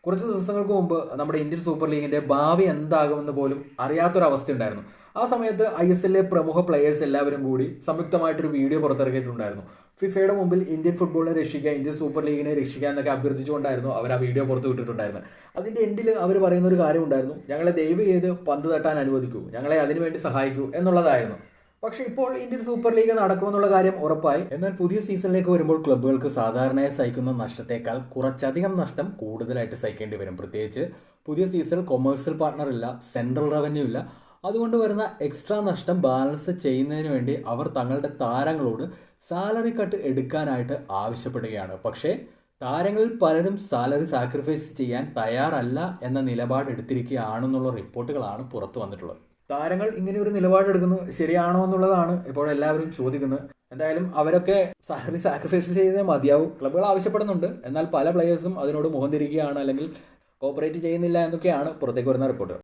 കുറച്ച് ദിവസങ്ങൾക്ക് മുമ്പ് നമ്മുടെ ഇന്ത്യൻ സൂപ്പർ ലീഗിന്റെ ഭാവി എന്താകുമെന്ന് പോലും അറിയാത്തൊരവസ്ഥ ഉണ്ടായിരുന്നു. ആ സമയത്ത് ISLലെ പ്രമുഖ പ്ലെയേഴ്സ് എല്ലാവരും കൂടി സംയുക്തമായിട്ടൊരു വീഡിയോ പുറത്തിറക്കിയിട്ടുണ്ടായിരുന്നു. ഫിഫയുടെ മുമ്പിൽ ഇന്ത്യൻ ഫുട്ബോളിനെ രക്ഷിക്കുക, ഇന്ത്യൻ സൂപ്പർ ലീഗിനെ രക്ഷിക്കുക എന്നൊക്കെ അഭ്യർത്ഥിച്ചുകൊണ്ടായിരുന്നു അവർ ആ വീഡിയോ പുറത്തു വിട്ടിട്ടുണ്ടായിരുന്നത്. അതിന്റെ എൻഡിൽ അവർ പറയുന്ന ഒരു കാര്യം ഉണ്ടായിരുന്നു, ഞങ്ങളെ ദയവ് ചെയ്ത് പന്ത് തട്ടാൻ അനുവദിക്കൂ, ഞങ്ങളെ അതിനുവേണ്ടി സഹായിക്കൂ എന്നുള്ളതായിരുന്നു. പക്ഷെ ഇപ്പോൾ ഇന്ത്യൻ സൂപ്പർ ലീഗ് നടക്കുമെന്നുള്ള കാര്യം ഉറപ്പായി. എന്നാൽ പുതിയ സീസണിലേക്ക് വരുമ്പോൾ ക്ലബ്ബുകൾക്ക് സാധാരണയായി സഹിക്കുന്ന നഷ്ടത്തേക്കാൾ കുറച്ചധികം നഷ്ടം കൂടുതലായിട്ട് സഹിക്കേണ്ടി വരും. പ്രത്യേകിച്ച് പുതിയ സീസണിൽ കൊമേഴ്സ്യൽ പാർട്ണർ ഇല്ല, സെൻട്രൽ റവന്യൂ ഇല്ല. അതുകൊണ്ട് വരുന്ന എക്സ്ട്രാ നഷ്ടം ബാലൻസ് ചെയ്യുന്നതിന് വേണ്ടി അവർ തങ്ങളുടെ താരങ്ങളോട് സാലറി കട്ട് എടുക്കാനായിട്ട് ആവശ്യപ്പെടുകയാണ്. പക്ഷേ താരങ്ങളിൽ പലരും സാലറി സാക്രിഫൈസ് ചെയ്യാൻ തയ്യാറല്ല എന്ന നിലപാട് എടുത്തിരിക്കുകയാണെന്നുള്ള റിപ്പോർട്ടുകളാണ് പുറത്തു വന്നിട്ടുള്ളത്. താരങ്ങൾ ഇങ്ങനെ ഒരു നിലപാടെടുക്കുന്നത് ശരിയാണോ എന്നുള്ളതാണ് ഇപ്പോൾ എല്ലാവരും ചോദിക്കുന്നത്. എന്തായാലും അവരൊക്കെ സാലറി സാക്രിഫൈസ് ചെയ്തേ മതിയാവും. ക്ലബ്ബുകൾ ആവശ്യപ്പെടുന്നുണ്ട്, എന്നാൽ പല പ്ലെയേഴ്സും അതിനോട് മുഖം തിരിക്കുകയാണ്, അല്ലെങ്കിൽ കോപ്പറേറ്റ് ചെയ്യുന്നില്ല എന്നൊക്കെയാണ് പുറത്തേക്ക് വരുന്ന റിപ്പോർട്ടുകൾ.